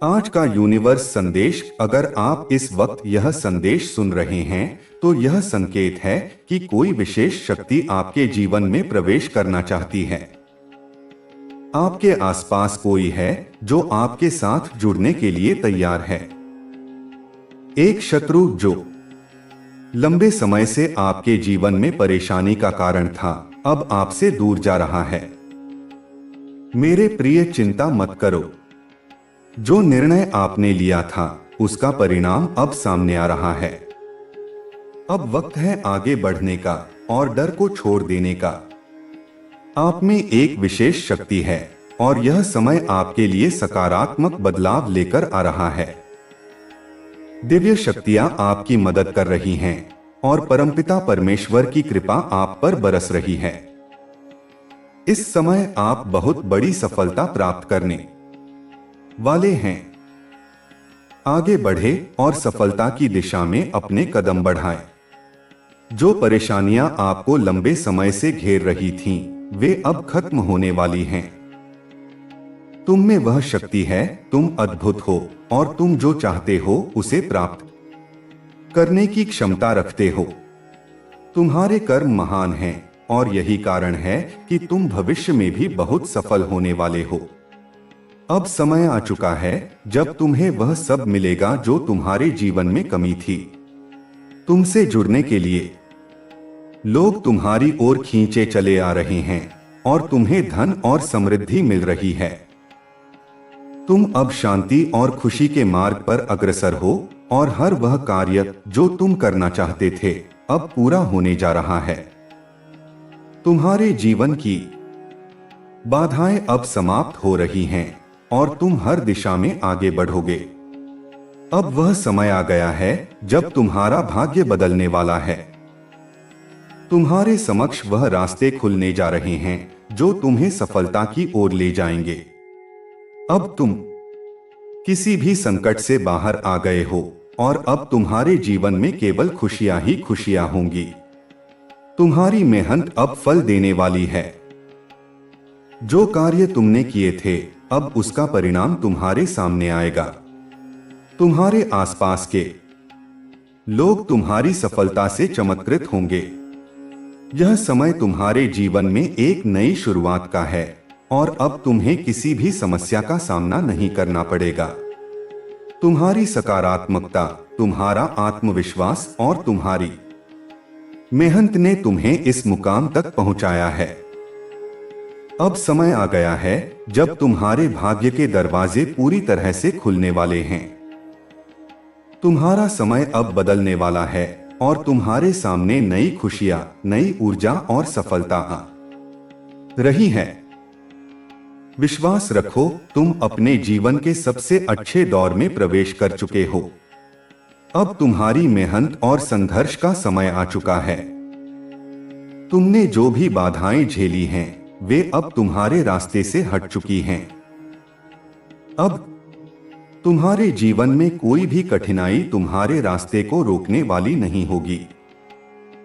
आज का यूनिवर्स संदेश। अगर आप इस वक्त यह संदेश सुन रहे हैं तो यह संकेत है कि कोई विशेष शक्ति आपके जीवन में प्रवेश करना चाहती है। आपके आसपास कोई है जो आपके साथ जुड़ने के लिए तैयार है। एक शत्रु जो लंबे समय से आपके जीवन में परेशानी का कारण था, अब आपसे दूर जा रहा है। मेरे प्रिय, चिंता मत करो। जो निर्णय आपने लिया था उसका परिणाम अब सामने आ रहा है। अब वक्त है आगे बढ़ने का और डर को छोड़ देने का। आप में एक विशेष शक्ति है और यह समय आपके लिए सकारात्मक बदलाव लेकर आ रहा है। दिव्य शक्तियां आपकी मदद कर रही हैं और परमपिता परमेश्वर की कृपा आप पर बरस रही है। इस समय आप बहुत बड़ी सफलता प्राप्त करने वाले हैं। आगे बढ़े और सफलता की दिशा में अपने कदम बढ़ाएं। जो परेशानियां आपको लंबे समय से घेर रही थीं, वे अब खत्म होने वाली हैं। तुम में वह शक्ति है, तुम अद्भुत हो और तुम जो चाहते हो उसे प्राप्त करने की क्षमता रखते हो। तुम्हारे कर्म महान हैं और यही कारण है कि तुम भविष्य में भी बहुत सफल होने वाले हो। अब समय आ चुका है जब तुम्हें वह सब मिलेगा जो तुम्हारे जीवन में कमी थी। तुमसे जुड़ने के लिए लोग तुम्हारी ओर खींचे चले आ रहे हैं और तुम्हें धन और समृद्धि मिल रही है। तुम अब शांति और खुशी के मार्ग पर अग्रसर हो और हर वह कार्य जो तुम करना चाहते थे अब पूरा होने जा रहा है। तुम्हारे जीवन की बाधाएं अब समाप्त हो रही हैं और तुम हर दिशा में आगे बढ़ोगे। अब वह समय आ गया है जब तुम्हारा भाग्य बदलने वाला है। तुम्हारे समक्ष वह रास्ते खुलने जा रहे हैं जो तुम्हें सफलता की ओर ले जाएंगे। अब तुम किसी भी संकट से बाहर आ गए हो और अब तुम्हारे जीवन में केवल खुशियां ही खुशियां होंगी। तुम्हारी मेहनत अब फल देने वाली है। जो कार्य तुमने किए थे अब उसका परिणाम तुम्हारे सामने आएगा। तुम्हारे आसपास के लोग तुम्हारी सफलता से चमत्कृत होंगे। यह समय तुम्हारे जीवन में एक नई शुरुआत का है और अब तुम्हें किसी भी समस्या का सामना नहीं करना पड़ेगा। तुम्हारी सकारात्मकता, तुम्हारा आत्मविश्वास और तुम्हारी मेहनत ने तुम्हें इस मुकाम तक पहुंचाया है। अब समय आ गया है जब तुम्हारे भाग्य के दरवाजे पूरी तरह से खुलने वाले हैं। तुम्हारा समय अब बदलने वाला है और तुम्हारे सामने नई खुशियां, नई ऊर्जा और सफलता आ रही है। विश्वास रखो, तुम अपने जीवन के सबसे अच्छे दौर में प्रवेश कर चुके हो। अब तुम्हारी मेहनत और संघर्ष का समय आ चुका है। तुमने जो भी बाधाएं झेली हैं वे अब तुम्हारे रास्ते से हट चुकी हैं। अब तुम्हारे जीवन में कोई भी कठिनाई तुम्हारे रास्ते को रोकने वाली नहीं होगी।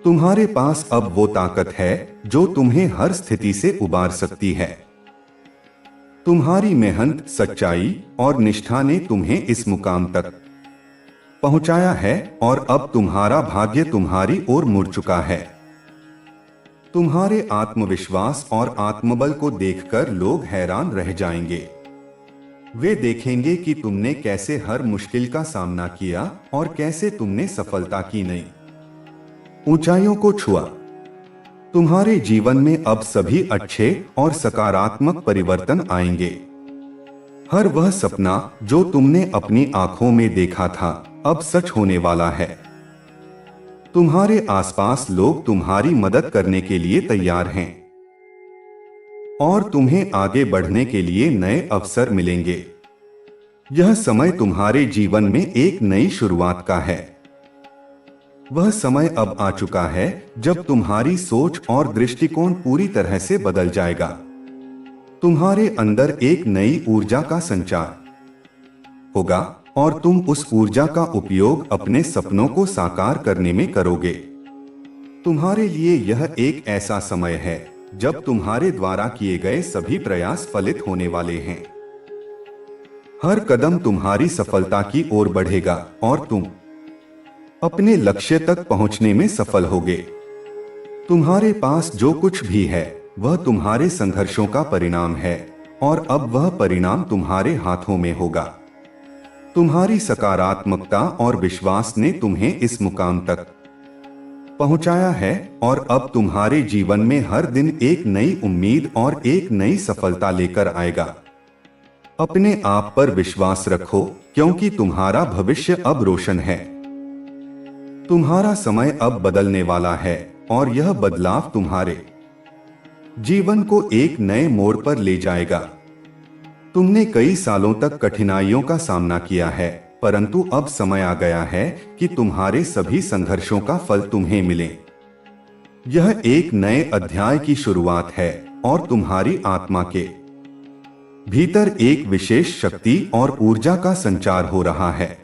तुम्हारे पास अब वो ताकत है जो तुम्हें हर स्थिति से उबार सकती है। तुम्हारी मेहनत, सच्चाई और निष्ठा ने तुम्हें इस मुकाम तक पहुंचाया है और अब तुम्हारा भाग्य तुम्हारी ओर मुड़ चुका है। तुम्हारे आत्मविश्वास और आत्मबल को देखकर लोग हैरान रह जाएंगे। वे देखेंगे कि तुमने कैसे हर मुश्किल का सामना किया और कैसे तुमने सफलता की नई ऊंचाइयों को छुआ। तुम्हारे जीवन में अब सभी अच्छे और सकारात्मक परिवर्तन आएंगे। हर वह सपना जो तुमने अपनी आंखों में देखा था अब सच होने वाला है। तुम्हारे आसपास लोग तुम्हारी मदद करने के लिए तैयार हैं और तुम्हें आगे बढ़ने के लिए नए अवसर मिलेंगे। यह समय तुम्हारे जीवन में एक नई शुरुआत का है। वह समय अब आ चुका है जब तुम्हारी सोच और दृष्टिकोण पूरी तरह से बदल जाएगा। तुम्हारे अंदर एक नई ऊर्जा का संचार होगा और तुम उस ऊर्जा का उपयोग अपने सपनों को साकार करने में करोगे। तुम्हारे लिए यह एक ऐसा समय है जब तुम्हारे द्वारा किए गए सभी प्रयास फलित होने वाले हैं। हर कदम तुम्हारी सफलता की ओर बढ़ेगा और तुम अपने लक्ष्य तक पहुंचने में सफल होगे। तुम्हारे पास जो कुछ भी है वह तुम्हारे संघर्षों का परिणाम है और अब वह परिणाम तुम्हारे हाथों में होगा। तुम्हारी सकारात्मकता और विश्वास ने तुम्हें इस मुकाम तक पहुंचाया है और अब तुम्हारे जीवन में हर दिन एक नई उम्मीद और एक नई सफलता लेकर आएगा। अपने आप पर विश्वास रखो क्योंकि तुम्हारा भविष्य अब रोशन है। तुम्हारा समय अब बदलने वाला है और यह बदलाव तुम्हारे जीवन को एक नए मोड़ पर ले जाएगा। तुमने कई सालों तक कठिनाइयों का सामना किया है, परंतु अब समय आ गया है कि तुम्हारे सभी संघर्षों का फल तुम्हें मिले। यह एक नए अध्याय की शुरुआत है और तुम्हारी आत्मा के भीतर एक विशेष शक्ति और ऊर्जा का संचार हो रहा है।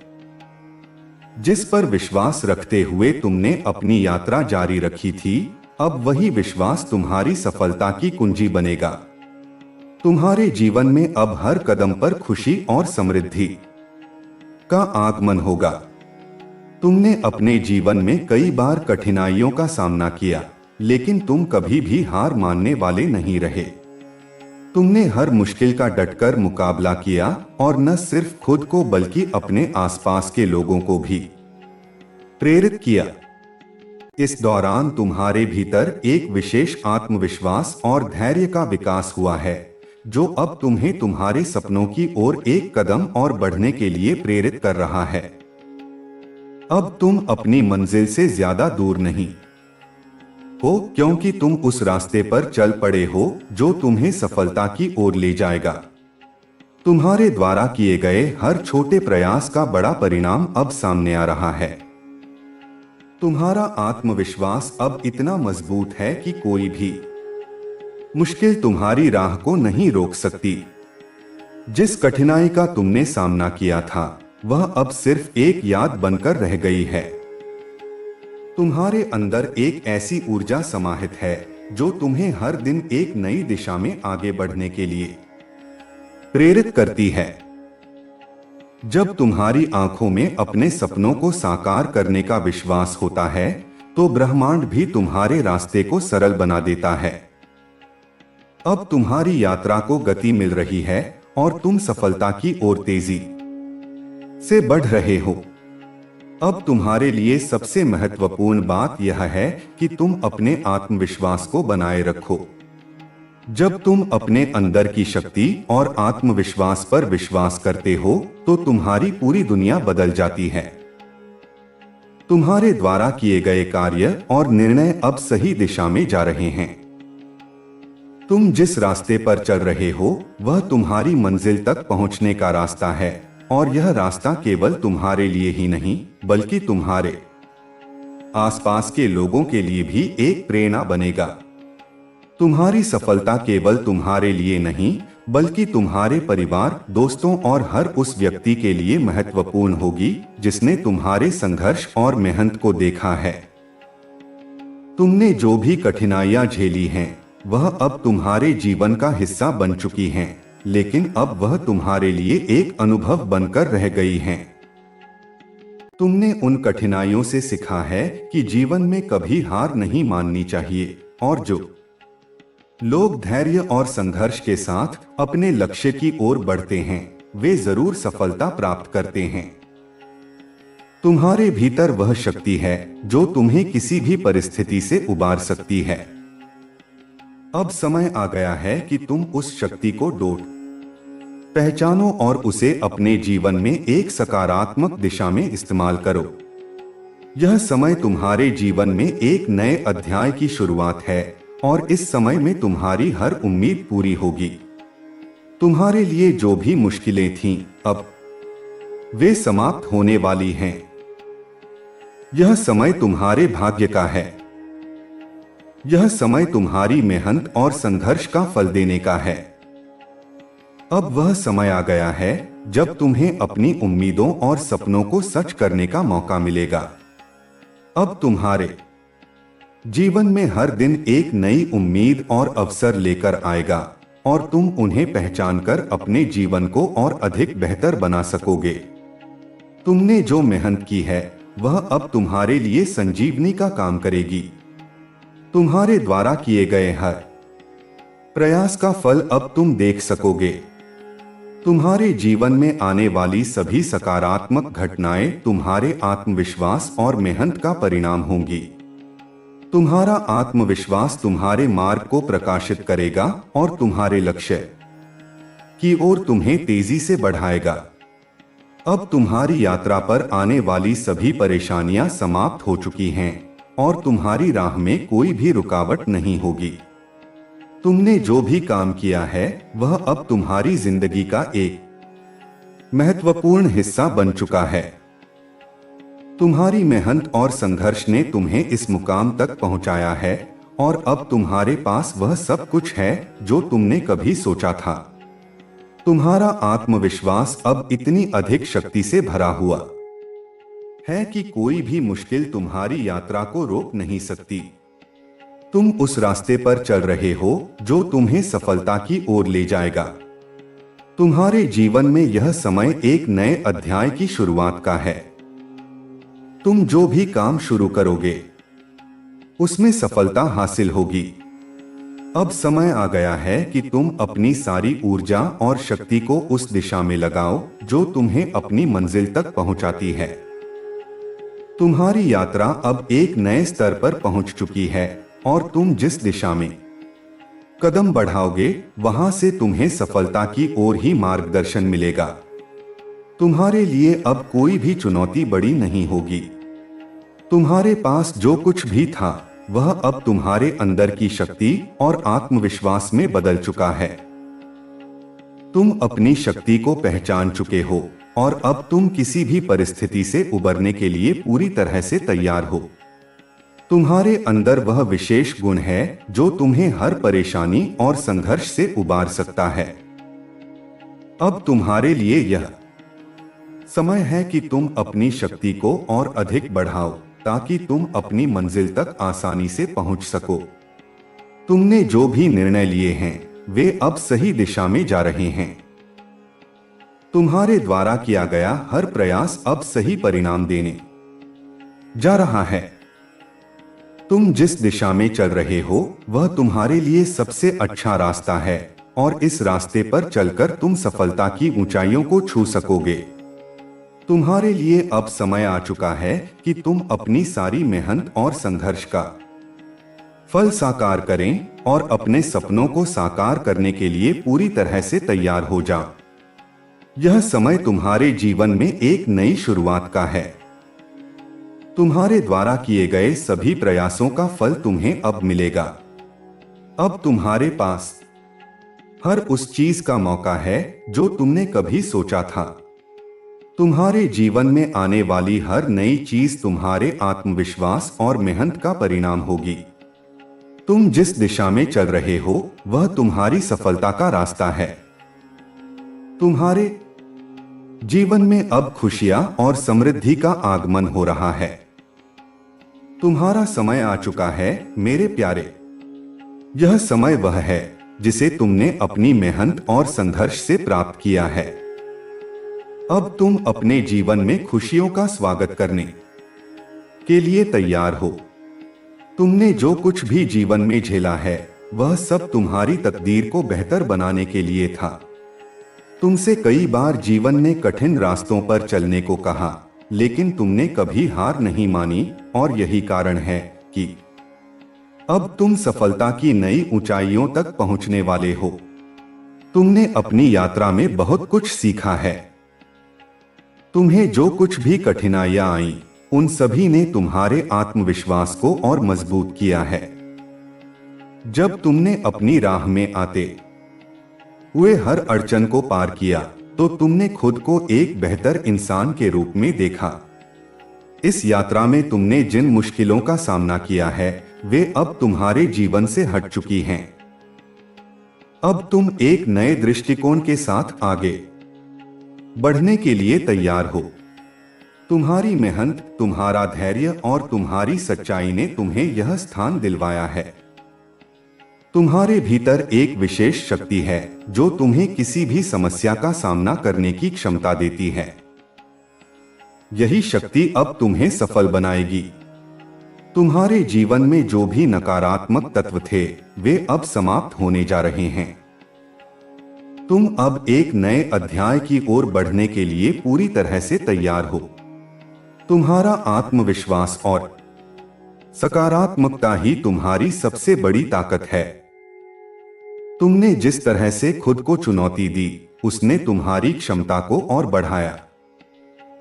जिस पर विश्वास रखते हुए तुमने अपनी यात्रा जारी रखी थी, अब वही विश्वास तुम्हारी सफलता की कुंजी बनेगा। तुम्हारे जीवन में अब हर कदम पर खुशी और समृद्धि का आगमन होगा। तुमने अपने जीवन में कई बार कठिनाइयों का सामना किया, लेकिन तुम कभी भी हार मानने वाले नहीं रहे। तुमने हर मुश्किल का डटकर मुकाबला किया और न सिर्फ खुद को बल्कि अपने आसपास के लोगों को भी प्रेरित किया। इस दौरान तुम्हारे भीतर एक विशेष आत्मविश्वास और धैर्य का विकास हुआ है, जो अब तुम्हें तुम्हारे सपनों की ओर एक कदम और बढ़ने के लिए प्रेरित कर रहा है। अब तुम अपनी मंजिल से ज्यादा दूर नहीं हो, क्योंकि तुम उस रास्ते पर चल पड़े हो जो तुम्हें सफलता की ओर ले जाएगा। तुम्हारे द्वारा किए गए हर छोटे प्रयास का बड़ा परिणाम अब सामने आ रहा है। तुम्हारा आत्मविश्वास अब इतना मजबूत है कि कोई भी मुश्किल तुम्हारी राह को नहीं रोक सकती। जिस कठिनाई का तुमने सामना किया था, वह अब सिर्फ एक याद बनकर रह गई है। तुम्हारे अंदर एक ऐसी ऊर्जा समाहित है जो तुम्हें हर दिन एक नई दिशा में आगे बढ़ने के लिए प्रेरित करती है। जब तुम्हारी आंखों में अपने सपनों को साकार करने का विश्वास होता है, तो ब्रह्मांड भी तुम्हारे रास्ते को सरल बना देता है। अब तुम्हारी यात्रा को गति मिल रही है और तुम सफलता की ओर तेजी से बढ़ रहे हो। अब तुम्हारे लिए सबसे महत्वपूर्ण बात यह है कि तुम अपने आत्मविश्वास को बनाए रखो। जब तुम अपने अंदर की शक्ति और आत्मविश्वास पर विश्वास करते हो, तो तुम्हारी पूरी दुनिया बदल जाती है। तुम्हारे द्वारा किए गए कार्य और निर्णय अब सही दिशा में जा रहे हैं। तुम जिस रास्ते पर चल रहे हो, वह तुम्हारी मंजिल तक पहुंचने का रास्ता है, और यह रास्ता केवल तुम्हारे लिए ही नहीं, बल्कि तुम्हारे आसपास के लोगों के लिए भी एक प्रेरणा बनेगा। तुम्हारी सफलता केवल तुम्हारे लिए नहीं, बल्कि तुम्हारे परिवार, दोस्तों और हर उस व्यक्ति के लिए महत्वपूर्ण होगी जिसने तुम्हारे संघर्ष और मेहनत को देखा है। तुमने जो भी कठिनाइयां झेली हैं, वह अब तुम्हारे जीवन का हिस्सा बन चुकी हैं, लेकिन अब वह तुम्हारे लिए एक अनुभव बनकर रह गई हैं। तुमने उन कठिनाइयों से सीखा है कि जीवन में कभी हार नहीं माननी चाहिए, और जो लोग धैर्य और संघर्ष के साथ अपने लक्ष्य की ओर बढ़ते हैं, वे जरूर सफलता प्राप्त करते हैं। तुम्हारे भीतर वह शक्ति है जो तुम्हें किसी भी परिस्थिति से उबार सकती है। अब समय आ गया है कि तुम उस शक्ति को पहचानो और उसे अपने जीवन में एक सकारात्मक दिशा में इस्तेमाल करो। यह समय तुम्हारे जीवन में एक नए अध्याय की शुरुआत है, और इस समय में तुम्हारी हर उम्मीद पूरी होगी। तुम्हारे लिए जो भी मुश्किलें थीं, अब वे समाप्त होने वाली हैं। यह समय तुम्हारे भाग्य का है। यह समय तुम्हारी मेहनत और संघर्ष का फल देने का है। अब वह समय आ गया है जब तुम्हें अपनी उम्मीदों और सपनों को सच करने का मौका मिलेगा। अब तुम्हारे जीवन में हर दिन एक नई उम्मीद और अवसर लेकर आएगा, और तुम उन्हें पहचानकर अपने जीवन को और अधिक बेहतर बना सकोगे। तुमने जो मेहनत की है वह अब तुम्हारे लिए संजीवनी का काम करेगी। तुम्हारे द्वारा किए गए हर प्रयास का फल अब तुम देख सकोगे। तुम्हारे जीवन में आने वाली सभी सकारात्मक घटनाएं तुम्हारे आत्मविश्वास और मेहनत का परिणाम होंगी। तुम्हारा आत्मविश्वास तुम्हारे मार्ग को प्रकाशित करेगा और तुम्हारे लक्ष्य की ओर तुम्हें तेजी से बढ़ाएगा। अब तुम्हारी यात्रा पर आने वाली सभी परेशानियां समाप्त हो चुकी हैं और तुम्हारी राह में कोई भी रुकावट नहीं होगी। तुमने जो भी काम किया है वह अब तुम्हारी जिंदगी का एक महत्वपूर्ण हिस्सा बन चुका है। तुम्हारी मेहनत और संघर्ष ने तुम्हें इस मुकाम तक पहुंचाया है और अब तुम्हारे पास वह सब कुछ है जो तुमने कभी सोचा था। तुम्हारा आत्मविश्वास अब इतनी अधिक शक्ति से भरा हुआ है कि कोई भी मुश्किल तुम्हारी यात्रा को रोक नहीं सकती। तुम उस रास्ते पर चल रहे हो जो तुम्हें सफलता की ओर ले जाएगा। तुम्हारे जीवन में यह समय एक नए अध्याय की शुरुआत का है। तुम जो भी काम शुरू करोगे उसमें सफलता हासिल होगी। अब समय आ गया है कि तुम अपनी सारी ऊर्जा और शक्ति को उस दिशा में लगाओ जो तुम्हें अपनी मंजिल तक पहुंचाती है। तुम्हारी यात्रा अब एक नए स्तर पर पहुंच चुकी है और तुम जिस दिशा में कदम बढ़ाओगे वहां से तुम्हें सफलता की ओर ही मार्गदर्शन मिलेगा। तुम्हारे लिए अब कोई भी चुनौती बड़ी नहीं होगी। तुम्हारे पास जो कुछ भी था वह अब तुम्हारे अंदर की शक्ति और आत्मविश्वास में बदल चुका है। तुम अपनी शक्ति को पहचान चुके हो और अब तुम किसी भी परिस्थिति से उबरने के लिए पूरी तरह से तैयार हो। तुम्हारे अंदर वह विशेष गुण है जो तुम्हें हर परेशानी और संघर्ष से उबार सकता है। अब तुम्हारे लिए यह समय है कि तुम अपनी शक्ति को और अधिक बढ़ाओ ताकि तुम अपनी मंजिल तक आसानी से पहुंच सको। तुमने जो भी निर्णय लिए हैं वे अब सही दिशा में जा रहे हैं। तुम्हारे द्वारा किया गया हर प्रयास अब सही परिणाम देने जा रहा है। तुम जिस दिशा में चल रहे हो वह तुम्हारे लिए सबसे अच्छा रास्ता है और इस रास्ते पर चलकर तुम सफलता की ऊंचाइयों को छू सकोगे। तुम्हारे लिए अब समय आ चुका है कि तुम अपनी सारी मेहनत और संघर्ष का फल साकार करें और अपने सपनों को साकार करने के लिए पूरी तरह से तैयार हो जाओ। यह समय तुम्हारे जीवन में एक नई शुरुआत का है। तुम्हारे द्वारा किए गए सभी प्रयासों का फल तुम्हें अब मिलेगा। अब तुम्हारे पास हर उस चीज का मौका है जो तुमने कभी सोचा था। तुम्हारे जीवन में आने वाली हर नई चीज तुम्हारे आत्मविश्वास और मेहनत का परिणाम होगी। तुम जिस दिशा में चल रहे हो वह तुम्हारी सफलता का रास्ता है। तुम्हारे जीवन में अब खुशियां और समृद्धि का आगमन हो रहा है। तुम्हारा समय आ चुका है मेरे प्यारे। यह समय वह है जिसे तुमने अपनी मेहनत और संघर्ष से प्राप्त किया है। अब तुम अपने जीवन में खुशियों का स्वागत करने के लिए तैयार हो। तुमने जो कुछ भी जीवन में झेला है वह सब तुम्हारी तकदीर को बेहतर बनाने के लिए था। तुमसे कई बार जीवन ने कठिन रास्तों पर चलने को कहा, लेकिन तुमने कभी हार नहीं मानी और यही कारण है कि अब तुम सफलता की नई ऊंचाइयों तक पहुंचने वाले हो। तुमने अपनी यात्रा में बहुत कुछ सीखा है। तुम्हें जो कुछ भी कठिनाइयां आईं, उन सभी ने तुम्हारे आत्मविश्वास को और मजबूत किया है। जब तुमने अपनी राह में आते हुए हर अड़चन को पार किया, तो तुमने खुद को एक बेहतर इंसान के रूप में देखा। इस यात्रा में तुमने जिन मुश्किलों का सामना किया है, वे अब तुम्हारे जीवन से हट चुकी हैं। अब तुम एक नए दृष्टिकोण के साथ आगे बढ़ने के लिए तैयार हो। तुम्हारी मेहनत, तुम्हारा धैर्य और तुम्हारी सच्चाई ने तुम्हें यह स्थान दिलवाया है। तुम्हारे भीतर एक विशेष शक्ति है जो तुम्हें किसी भी समस्या का सामना करने की क्षमता देती है। यही शक्ति अब तुम्हें सफल बनाएगी। तुम्हारे जीवन में जो भी नकारात्मक तत्व थे वे अब समाप्त होने जा रहे हैं। तुम अब एक नए अध्याय की ओर बढ़ने के लिए पूरी तरह से तैयार हो। तुम्हारा आत्मविश्वास और सकारात्मकता ही तुम्हारी सबसे बड़ी ताकत है। तुमने जिस तरह से खुद को चुनौती दी उसने तुम्हारी क्षमता को और बढ़ाया।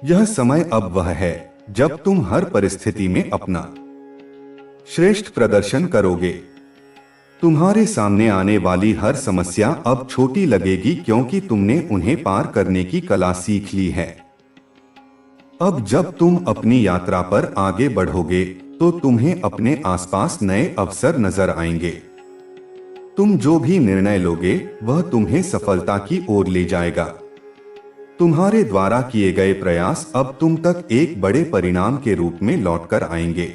यह समय अब वह है जब तुम हर परिस्थिति में अपना श्रेष्ठ प्रदर्शन करोगे। तुम्हारे सामने आने वाली हर समस्या अब छोटी लगेगी क्योंकि तुमने उन्हें पार करने की कला सीख ली है। अब जब तुम अपनी यात्रा पर आगे बढ़ोगे तो तुम्हें अपने आसपास नए अवसर नजर आएंगे। तुम जो भी निर्णय लोगे वह तुम्हें सफलता की ओर ले जाएगा। तुम्हारे द्वारा किए गए प्रयास अब तुम तक एक बड़े परिणाम के रूप में लौटकर आएंगे।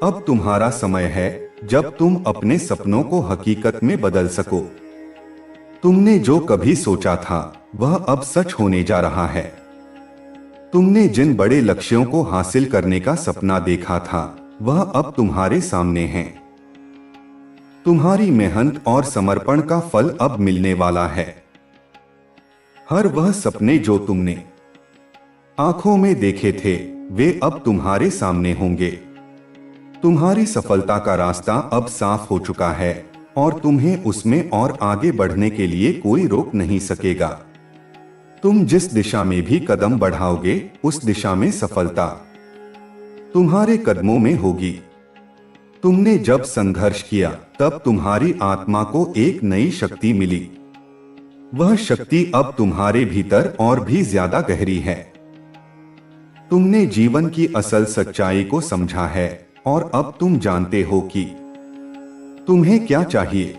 अब तुम्हारा समय है जब तुम अपने सपनों को हकीकत में बदल सको। तुमने जो कभी सोचा था वह अब सच होने जा रहा है। तुमने जिन बड़े लक्ष्यों को हासिल करने का सपना देखा था वह अब तुम्हारे सामने है। तुम्हारी मेहनत और समर्पण का फल अब मिलने वाला है। हर वह सपने जो तुमने आंखों में देखे थे वे अब तुम्हारे सामने होंगे। तुम्हारी सफलता का रास्ता अब साफ हो चुका है और तुम्हें उसमें और आगे बढ़ने के लिए कोई रोक नहीं सकेगा। तुम जिस दिशा में भी कदम बढ़ाओगे उस दिशा में सफलता तुम्हारे कदमों में होगी। तुमने जब संघर्ष किया तब तुम्हारी आत्मा को एक नई शक्ति मिली। वह शक्ति अब तुम्हारे भीतर और भी ज्यादा गहरी है। तुमने जीवन की असल सच्चाई को समझा है और अब तुम जानते हो कि तुम्हें क्या चाहिए।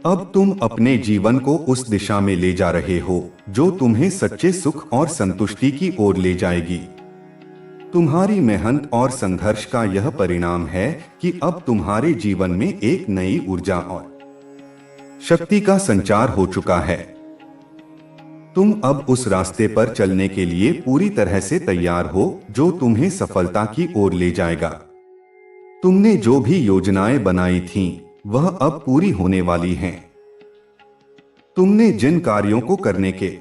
अब तुम अपने जीवन को उस दिशा में ले जा रहे हो जो तुम्हें सच्चे सुख और संतुष्टि की ओर ले जाएगी। तुम्हारी मेहनत और संघर्ष का यह परिणाम है कि अब तुम्हारे जीवन में एक नई ऊर्जा और शक्ति का संचार हो चुका है। तुम अब उस रास्ते पर चलने के लिए पूरी तरह से तैयार हो जो तुम्हें सफलता की ओर ले जाएगा। तुमने जो भी योजनाएं बनाई थीं, वह अब पूरी होने वाली हैं। तुमने जिन कार्यों को करने के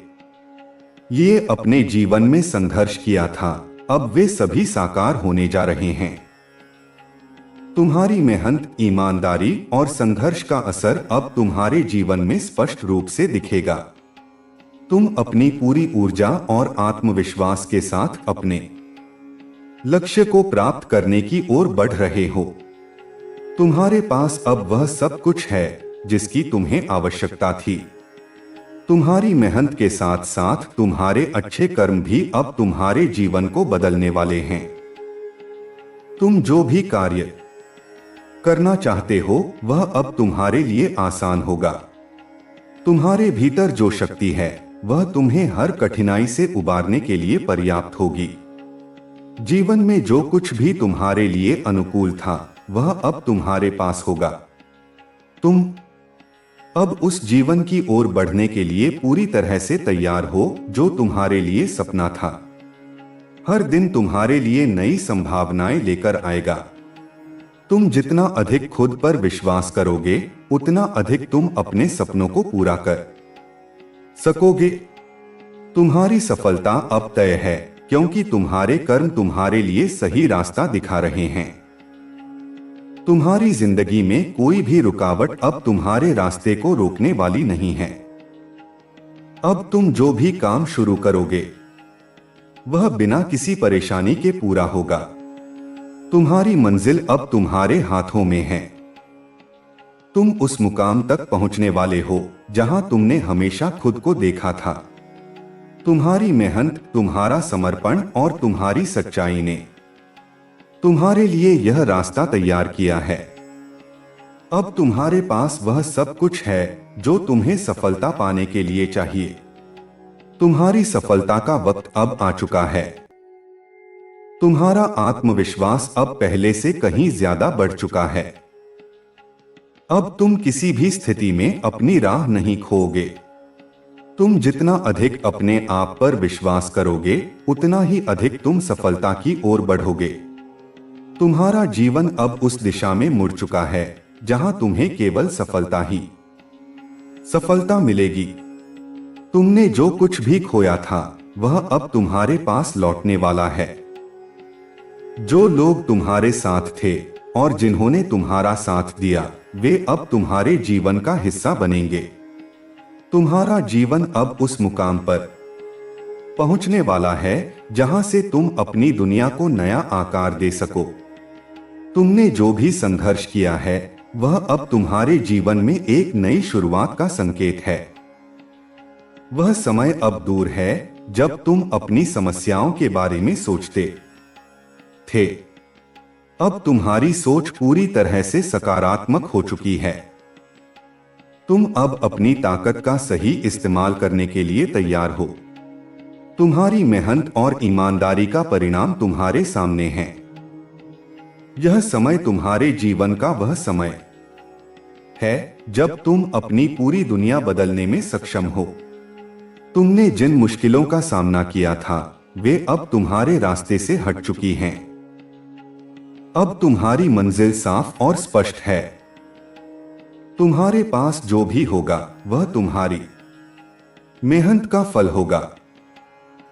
ये अपने जीवन में संघर्ष किया था, अब वे सभी साकार होने जा रहे हैं। तुम्हारी मेहनत, ईमानदारी और संघर्ष का असर अब तुम्हारे जीवन में स्पष्ट रूप से दिखेगा। तुम अपनी पूरी ऊर्जा और आत्मविश्वास के साथ अपने लक्ष्य को प्राप्त करने की ओर बढ़ रहे हो। तुम्हारे पास अब वह सब कुछ है जिसकी तुम्हें आवश्यकता थी। तुम्हारी मेहनत के साथ साथ तुम्हारे अच्छे कर्म भी अब तुम्हारे जीवन को बदलने वाले हैं। तुम जो भी कार्य करना चाहते हो वह अब तुम्हारे लिए आसान होगा। तुम्हारे भीतर जो शक्ति है वह तुम्हें हर कठिनाई से उबारने के लिए पर्याप्त होगी। जीवन में जो कुछ भी तुम्हारे लिए अनुकूल था वह अब तुम्हारे पास होगा। तुम अब उस जीवन की ओर बढ़ने के लिए पूरी तरह से तैयार हो जो तुम्हारे लिए सपना था। हर दिन तुम्हारे लिए नई संभावनाएं लेकर आएगा। तुम जितना अधिक खुद पर विश्वास करोगे उतना अधिक तुम अपने सपनों को पूरा कर सकोगे। तुम्हारी सफलता अब तय है क्योंकि तुम्हारे कर्म तुम्हारे लिए सही रास्ता दिखा रहे हैं। तुम्हारी जिंदगी में कोई भी रुकावट अब तुम्हारे रास्ते को रोकने वाली नहीं है। अब तुम जो भी काम शुरू करोगे वह बिना किसी परेशानी के पूरा होगा। तुम्हारी मंजिल अब तुम्हारे हाथों में है। तुम उस मुकाम तक पहुंचने वाले हो जहां तुमने हमेशा खुद को देखा था। तुम्हारी मेहनत, तुम्हारा समर्पण और तुम्हारी सच्चाई ने तुम्हारे लिए यह रास्ता तैयार किया है। अब तुम्हारे पास वह सब कुछ है जो तुम्हें सफलता पाने के लिए चाहिए। तुम्हारी सफलता का वक्त अब आ चुका है। तुम्हारा आत्मविश्वास अब पहले से कहीं ज्यादा बढ़ चुका है। अब तुम किसी भी स्थिति में अपनी राह नहीं खोओगे। तुम जितना अधिक अपने आप पर विश्वास करोगे, उतना ही अधिक तुम सफलता की ओर बढ़ोगे। तुम्हारा जीवन अब उस दिशा में मुड़ चुका है जहां तुम्हें केवल सफलता मिलेगी। तुमने जो कुछ भी खोया था वह अब तुम्हारे पास लौटने वाला है। जो लोग तुम्हारे साथ थे और जिन्होंने तुम्हारा साथ दिया, वे अब तुम्हारे जीवन का हिस्सा बनेंगे। तुम्हारा जीवन अब उस मुकाम पर पहुंचने वाला है जहां से तुम अपनी दुनिया को नया आकार दे सको। तुमने जो भी संघर्ष किया है वह अब तुम्हारे जीवन में एक नई शुरुआत का संकेत है। वह समय अब दूर है जब तुम अपनी समस्याओं के बारे में सोचते थे। अब तुम्हारी सोच पूरी तरह से सकारात्मक हो चुकी है। तुम अब अपनी ताकत का सही इस्तेमाल करने के लिए तैयार हो। तुम्हारी मेहनत और ईमानदारी का परिणाम तुम्हारे सामने है। यह समय तुम्हारे जीवन का वह समय है जब तुम अपनी पूरी दुनिया बदलने में सक्षम हो। तुमने जिन मुश्किलों का सामना किया था वे अब तुम्हारे रास्ते से हट चुकी हैं। अब तुम्हारी मंजिल साफ और स्पष्ट है। तुम्हारे पास जो भी होगा वह तुम्हारी मेहनत का फल होगा।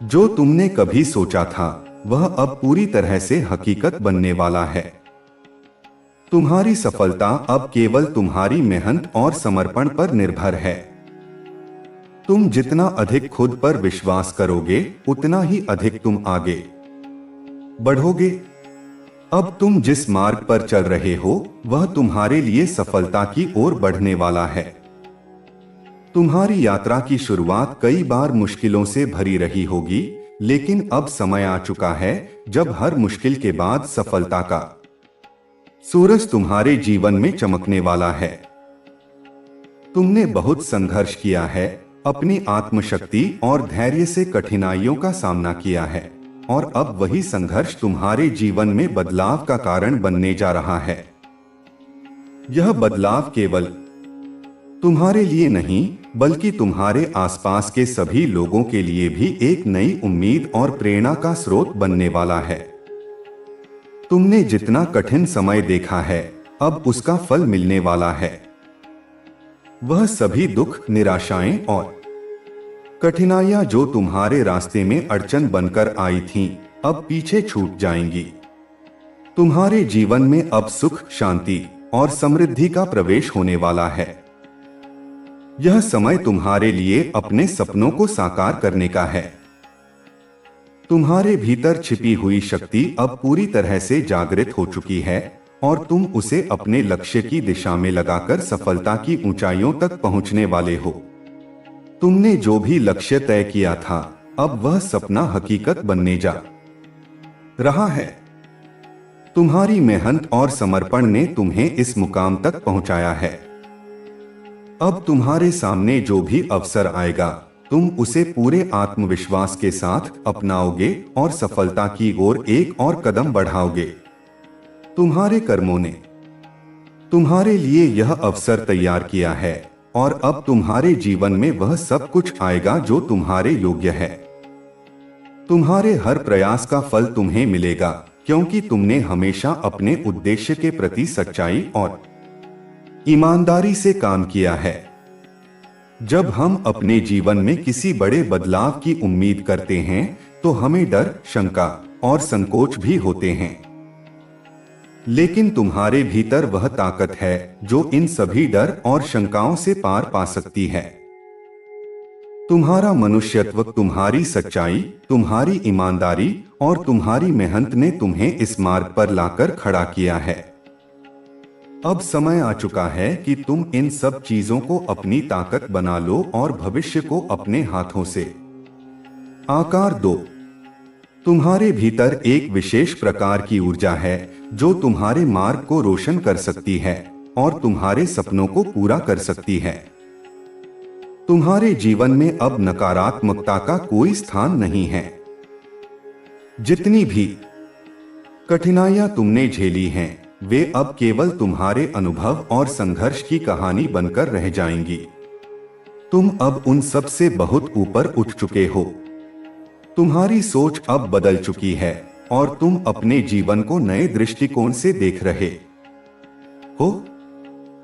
जो तुमने कभी सोचा था वह अब पूरी तरह से हकीकत बनने वाला है। तुम्हारी सफलता अब केवल तुम्हारी मेहनत और समर्पण पर निर्भर है। तुम जितना अधिक खुद पर विश्वास करोगे, उतना ही अधिक तुम आगे बढ़ोगे। अब तुम जिस मार्ग पर चल रहे हो वह तुम्हारे लिए सफलता की ओर बढ़ने वाला है। तुम्हारी यात्रा की शुरुआत कई बार मुश्किलों से भरी रही होगी, लेकिन अब समय आ चुका है जब हर मुश्किल के बाद सफलता का सूरज तुम्हारे जीवन में चमकने वाला है। तुमने बहुत संघर्ष किया है, अपनी आत्मशक्ति और धैर्य से कठिनाइयों का सामना किया है, और अब वही संघर्ष तुम्हारे जीवन में बदलाव का कारण बनने जा रहा है। यह बदलाव केवल तुम्हारे लिए नहीं, बल्कि तुम्हारे आसपास के सभी लोगों के लिए भी एक नई उम्मीद और प्रेरणा का स्रोत बनने वाला है। तुमने जितना कठिन समय देखा है, अब उसका फल मिलने वाला है। वह सभी दुख, निराशाएं और कठिनाइयां जो तुम्हारे रास्ते में अड़चन बनकर आई थीं, अब पीछे छूट जाएंगी। तुम्हारे जीवन में अब सुख, शांति और समृद्धि का प्रवेश होने वाला है। यह समय तुम्हारे लिए अपने सपनों को साकार करने का है। तुम्हारे भीतर छिपी हुई शक्ति अब पूरी तरह से जागृत हो चुकी है और तुम उसे अपने लक्ष्य की दिशा में लगाकर सफलता की ऊंचाइयों तक पहुंचने वाले हो। तुमने जो भी लक्ष्य तय किया था, अब वह सपना हकीकत बनने जा रहा है। तुम्हारी मेहनत और समर्पण ने तुम्हें इस मुकाम तक पहुंचाया है। अब तुम्हारे सामने जो भी अवसर आएगा, तुम उसे पूरे आत्मविश्वास के साथ अपनाओगे और सफलता की ओर एक और कदम बढ़ाओगे। तुम्हारे कर्मों ने तुम्हारे लिए यह अवसर तैयार किया है और अब तुम्हारे जीवन में वह सब कुछ आएगा जो तुम्हारे योग्य है। तुम्हारे हर प्रयास का फल तुम्हें मिलेगा, क्योंकि तुमने हमेशा अपने उद्देश्य के प्रति सच्चाई और ईमानदारी से काम किया है। जब हम अपने जीवन में किसी बड़े बदलाव की उम्मीद करते हैं, तो हमें डर, शंका और संकोच भी होते हैं। लेकिन तुम्हारे भीतर वह ताकत है जो इन सभी डर और शंकाओं से पार पा सकती है। तुम्हारा मनुष्यत्व, तुम्हारी सच्चाई, तुम्हारी ईमानदारी और तुम्हारी मेहनत ने तुम्हें इस मार्ग पर लाकर खड़ा किया है। अब समय आ चुका है कि तुम इन सब चीजों को अपनी ताकत बना लो और भविष्य को अपने हाथों से आकार दो। तुम्हारे भीतर एक विशेष प्रकार की ऊर्जा है जो तुम्हारे मार्ग को रोशन कर सकती है और तुम्हारे सपनों को पूरा कर सकती है। तुम्हारे जीवन में अब नकारात्मकता का कोई स्थान नहीं है। जितनी भी कठिनाइयां तुमने झेली हैं, वे अब केवल तुम्हारे अनुभव और संघर्ष की कहानी बनकर रह जाएंगी। तुम अब उन सब से बहुत ऊपर उठ चुके हो। तुम्हारी सोच अब बदल चुकी है और तुम अपने जीवन को नए दृष्टिकोण से देख रहे हो।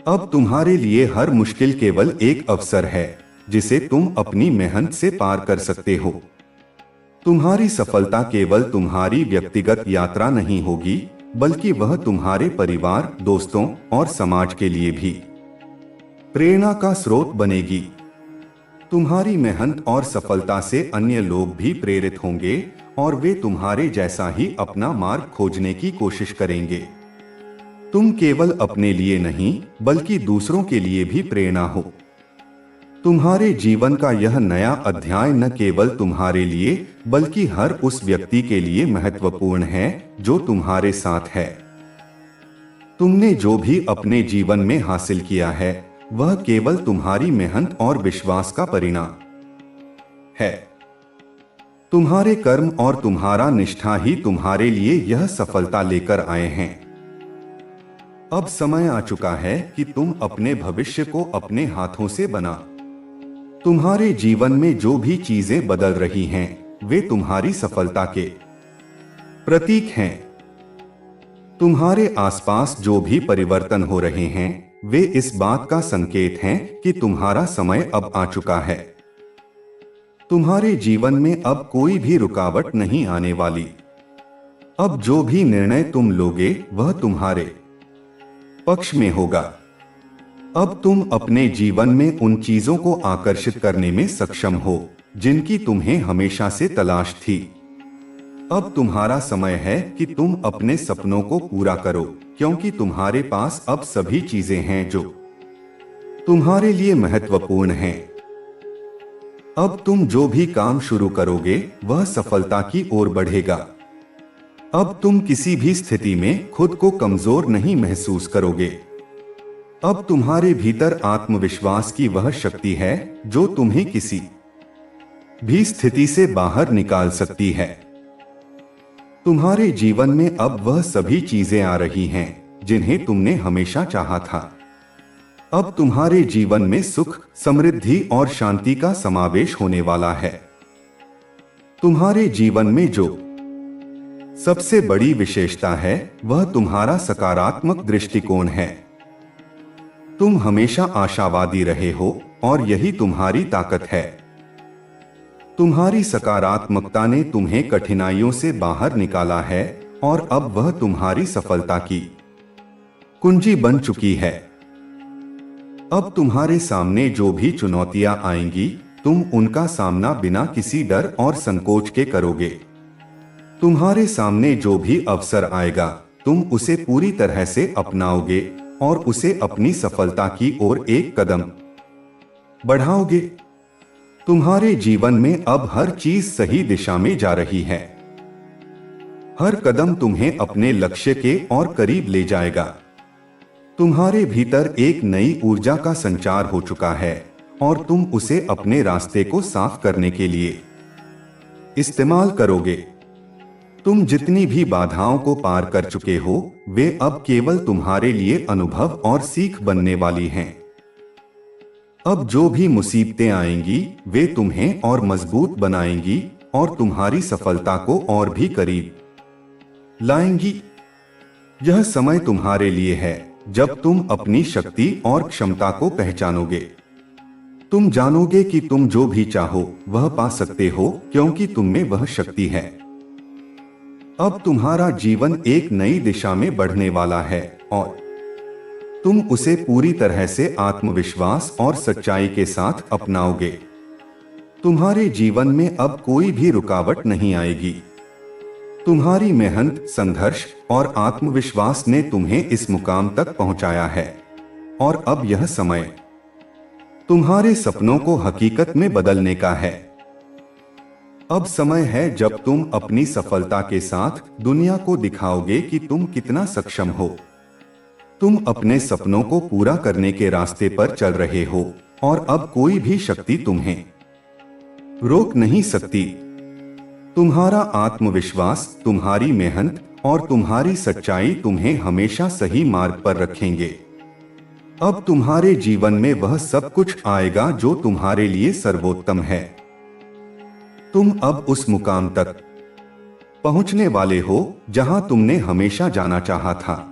अब तुम्हारे लिए हर मुश्किल केवल एक अवसर है जिसे तुम अपनी मेहनत से पार कर सकते हो। तुम्हारी सफलता केवल तुम्हारी व्यक्तिगत यात्रा नहीं होगी, बल्कि वह तुम्हारे परिवार, दोस्तों और समाज के लिए भी प्रेरणा का स्रोत बनेगी। तुम्हारी मेहनत और सफलता से अन्य लोग भी प्रेरित होंगे और वे तुम्हारे जैसा ही अपना मार्ग खोजने की कोशिश करेंगे। तुम केवल अपने लिए नहीं, बल्कि दूसरों के लिए भी प्रेरणा हो। तुम्हारे जीवन का यह नया अध्याय न केवल तुम्हारे लिए, बल्कि हर उस व्यक्ति के लिए महत्वपूर्ण है जो तुम्हारे साथ है। तुमने जो भी अपने जीवन में हासिल किया है, वह केवल तुम्हारी मेहनत और विश्वास का परिणाम है। तुम्हारे कर्म और तुम्हारा निष्ठा ही तुम्हारे लिए यह सफलता लेकर आए हैं। अब समय आ चुका है कि तुम अपने भविष्य को अपने हाथों से बना। तुम्हारे जीवन में जो भी चीजें बदल रही हैं, वे तुम्हारी सफलता के प्रतीक हैं। तुम्हारे आसपास जो भी परिवर्तन हो रहे हैं, वे इस बात का संकेत हैं कि तुम्हारा समय अब आ चुका है। तुम्हारे जीवन में अब कोई भी रुकावट नहीं आने वाली। अब जो भी निर्णय तुम लोगे, वह तुम्हारे पक्ष में होगा। अब तुम अपने जीवन में उन चीजों को आकर्षित करने में सक्षम हो जिनकी तुम्हें हमेशा से तलाश थी। अब तुम्हारा समय है कि तुम अपने सपनों को पूरा करो, क्योंकि तुम्हारे पास अब सभी चीजें हैं जो तुम्हारे लिए महत्वपूर्ण हैं। अब तुम जो भी काम शुरू करोगे, वह सफलता की ओर बढ़ेगा। अब तुम किसी भी स्थिति में खुद को कमजोर नहीं महसूस करोगे। अब तुम्हारे भीतर आत्मविश्वास की वह शक्ति है जो तुम्हें किसी भी स्थिति से बाहर निकाल सकती है। तुम्हारे जीवन में अब वह सभी चीजें आ रही हैं जिन्हें तुमने हमेशा चाहा था। अब तुम्हारे जीवन में सुख, समृद्धि और शांति का समावेश होने वाला है। तुम्हारे जीवन में जो सबसे बड़ी विशेषता है, वह तुम्हारा सकारात्मक दृष्टिकोण है। तुम हमेशा आशावादी रहे हो और यही तुम्हारी ताकत है। तुम्हारी सकारात्मकता ने तुम्हें कठिनाइयों से बाहर निकाला है और अब वह तुम्हारी सफलता की कुंजी बन चुकी है। अब तुम्हारे सामने जो भी चुनौतियां आएंगी, तुम उनका सामना बिना किसी डर और संकोच के करोगे। तुम्हारे सामने जो भी अवसर आएगा, तुम उसे पूरी तरह से अपनाओगे और उसे अपनी सफलता की ओर एक कदम बढ़ाओगे। तुम्हारे जीवन में अब हर चीज सही दिशा में जा रही है। हर कदम तुम्हें अपने लक्ष्य के और करीब ले जाएगा। तुम्हारे भीतर एक नई ऊर्जा का संचार हो चुका है और तुम उसे अपने रास्ते को साफ करने के लिए इस्तेमाल करोगे। तुम जितनी भी बाधाओं को पार कर चुके हो, वे अब केवल तुम्हारे लिए अनुभव और सीख बनने वाली हैं। अब जो भी मुसीबतें आएंगी, वे तुम्हें और मजबूत बनाएंगी और तुम्हारी सफलता को और भी करीब लाएंगी। यह समय तुम्हारे लिए है जब तुम अपनी शक्ति और क्षमता को पहचानोगे। तुम जानोगे कि तुम जो भी चाहो वह पा सकते हो, क्योंकि तुम में वह शक्ति है। अब तुम्हारा जीवन एक नई दिशा में बढ़ने वाला है और तुम उसे पूरी तरह से आत्मविश्वास और सच्चाई के साथ अपनाओगे। तुम्हारे जीवन में अब कोई भी रुकावट नहीं आएगी। तुम्हारी मेहनत, संघर्ष और आत्मविश्वास ने तुम्हें इस मुकाम तक पहुंचाया है और अब यह समय तुम्हारे सपनों को हकीकत में बदलने का है। अब समय है जब तुम अपनी सफलता के साथ दुनिया को दिखाओगे कि तुम कितना सक्षम हो। तुम अपने सपनों को पूरा करने के रास्ते पर चल रहे हो और अब कोई भी शक्ति तुम्हें रोक नहीं सकती। तुम्हारा आत्मविश्वास, तुम्हारी मेहनत और तुम्हारी सच्चाई तुम्हें हमेशा सही मार्ग पर रखेंगे। अब तुम्हारे जीवन में वह सब कुछ आएगा जो तुम्हारे लिए सर्वोत्तम है। तुम अब उस मुकाम तक पहुंचने वाले हो जहां तुमने हमेशा जाना चाहा था।